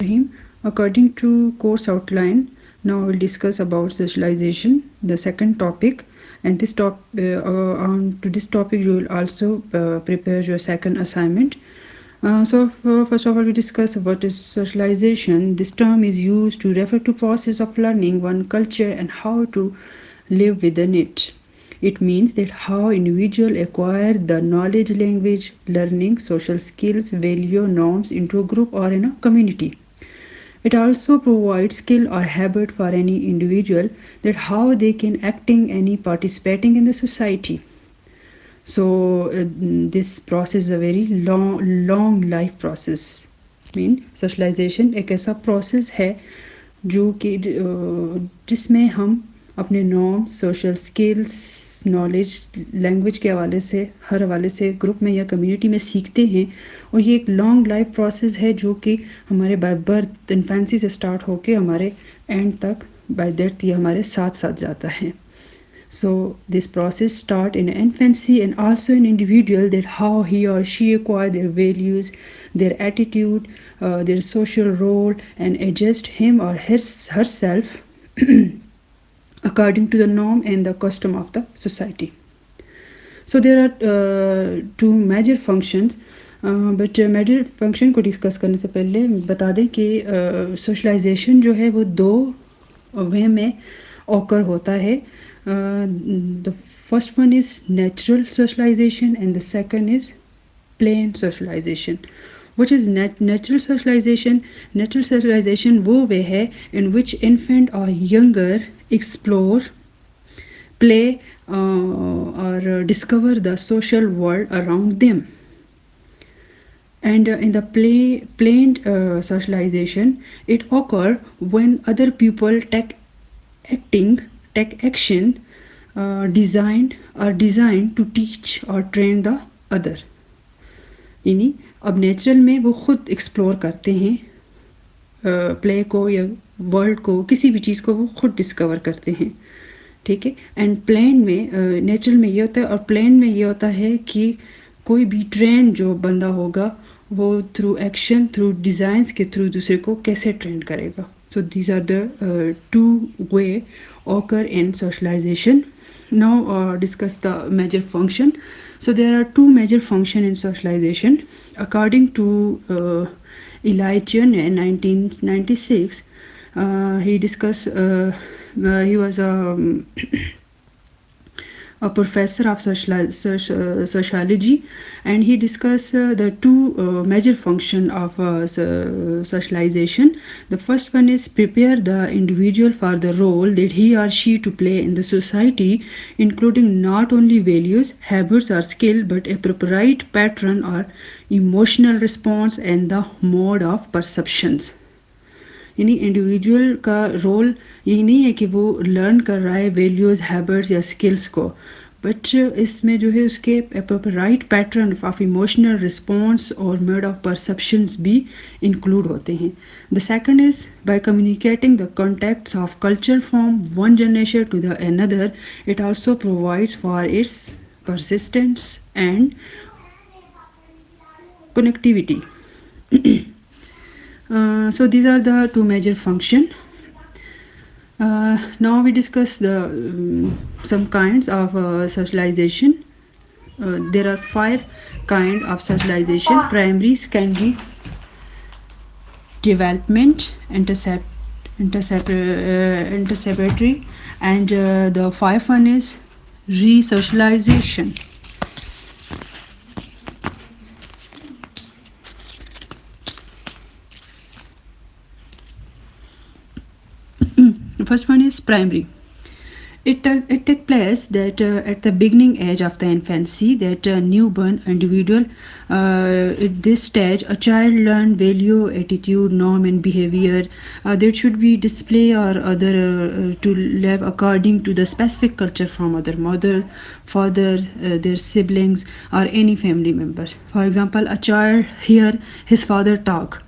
Rahim. According to course outline, now we'll discuss about socialization, the second topic, and to this topic you will also prepare your second assignment. First of all, we discuss what is socialization. This term is used to refer to process of learning one culture and how to live within it. It means that how individual acquire the knowledge, language, learning, social skills, value, norms into a group or in a community. It also provides skill or habit for any individual that how they can acting any participating in the society. So this process is a very long life process. Mean socialization एक ऐसा process है जो कि जिसमें हम अपने norms, social skills, knowledge, language के हवाले से हर हवाले से ग्रुप में या कम्युनिटी में सीखते हैं। और ये एक लॉन्ग लाइफ प्रोसेस है जो कि हमारे बाय बर्थ इन्फेंसी से स्टार्ट होके हमारे एंड तक बाय डेथ ये हमारे साथ साथ जाता है। So this process start in infancy and also in individual that how he or she acquire their values, their attitude, their social role and adjust him or herself according to the norm and the custom of the society. So there are two major functions. But major function को discuss करने से पहले बता दें कि socialisation जो है वो दो वे में ऑकर होता है। The first one is natural socialization and the second is planned socialization. What is natural socialization? Natural socialization वो वे है in which infant or younger explore, play or discover the social world around them. And in the planned socialization, it occur when other people take action designed to teach or train the other. यानी अब natural में वो खुद explore करते हैं play को या world को, किसी भी चीज़ को वो खुद डिस्कवर करते हैं, ठीक है। एंड प्लान में नेचुरल में ये होता है और प्लान में ये होता है कि कोई भी ट्रेन जो बंदा होगा वो थ्रू एक्शन, थ्रू डिज़ाइंस के थ्रू दूसरे को कैसे ट्रेन करेगा। So these are the two way occur in socialization. Now discuss the major function. So there are two major function in socialization. According to Eli Chun in 1996, he discussed. He was a professor of sociology, and he discussed the two major function of socialization. The first one is prepare the individual for the role that he or she to play in the society, including not only values, habits or skill, but appropriate pattern or emotional response and the mode of perceptions. यानी individual का role यही नहीं है कि वो learn कर रहा है वैल्यूज़, हैबिट्स या स्किल्स को, बट इसमें जो है उसके right pattern of emotional response और मोड ऑफ परसेप्शंस भी इंक्लूड होते हैं। The second is by communicating the contacts of culture from one generation to the another, it also provides for its persistence and connectivity. So these are the two major function. Now we discuss the some kinds of socialization. There are 5 kind of socialization: primary, secondary, development, interceptory, and the 5th one is re-socialization. First one is primary. It takes place that at the beginning age of the infancy, that newborn individual at this stage a child learn value, attitude, norm and behavior that should be display or other to live according to the specific culture from other mother, father, their siblings or any family members. For example, a child hear his father talk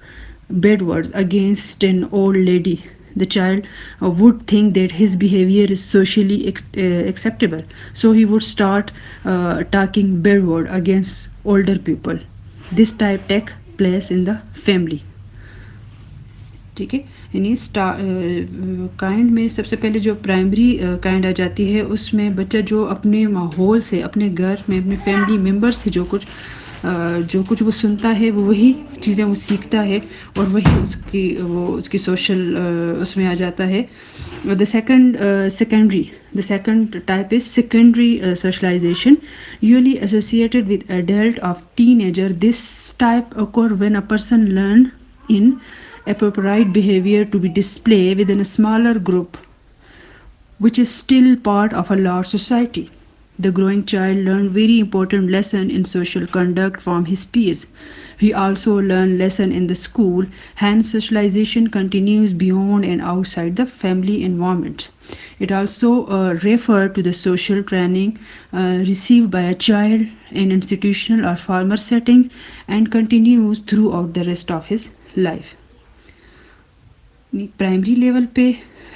bad words against an old lady. The child would think that his behavior is socially acceptable, so he would start talking bad word against older people. This type take place in the family. ठीक है। यानी kind में सबसे पहले जो primary kind आ जाती है, उसमें बच्चा जो अपने माहौल से, अपने घर में, अपने फैमिली मेम्बर से जो कुछ वो सुनता है, वो वही चीज़ें वो सीखता है और वही उसकी सोशल उसमें आ जाता है। The second type is secondary socialization, usually associated with adult of teenager. This type occur when a person learn in appropriate behavior to be displayed within a smaller group, which is still part of a large society. The growing child learns very important lesson in social conduct from his peers. He also learns lesson in the school. Hence, socialization continues beyond and outside the family environment. It also refers to the social training received by a child in institutional or formal settings and continues throughout the rest of his life. Primary level पे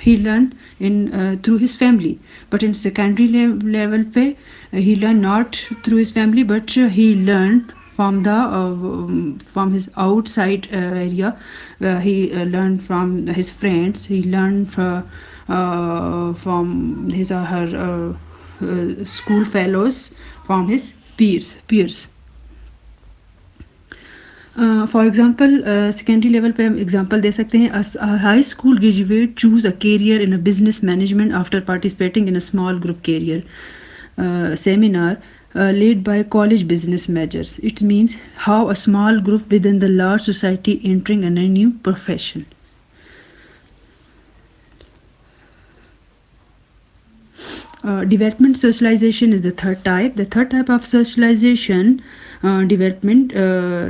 he learn in through his family, but in secondary level पे he learn not through his family, but he learned from his outside area. He learned from his friends. He learned from his or her school fellows, from his peers. For example secondary level पे हम example दे सकते हैं. High school graduate choose a career in a business management after participating in a small group career seminar led by college business majors. It means how a small group within the large society entering a new profession. Development socialization is the third type. The third type of socialization development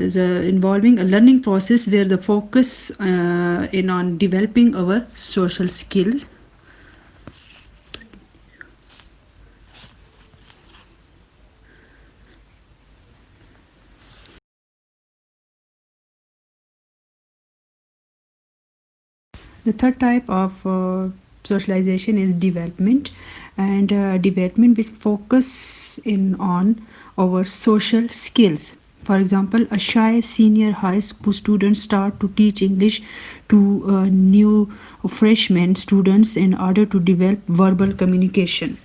is involving a learning process where the focus in on developing our social skills. The third type of socialization is development, and development with focus in on our social skills. For example, a shy senior high school student start to teach English to new freshman students in order to develop verbal communication.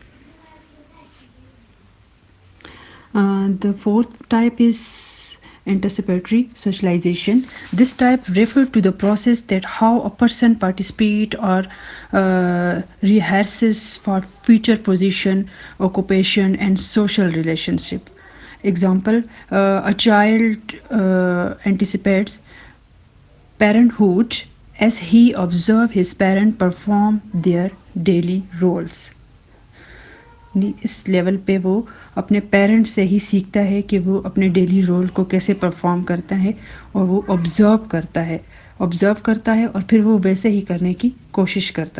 The fourth type is anticipatory socialization. This type refers to the process that how a person participate or rehearses for future position, occupation, and social relationship. Example: a child anticipates parenthood as he observes his parent perform their daily roles. इस level पे वो अपने parents से ही सीखता है कि वो अपने डेली रोल को कैसे परफॉर्म करता है, और वो ऑब्जर्व करता है और फिर वो वैसे ही करने की कोशिश करता है.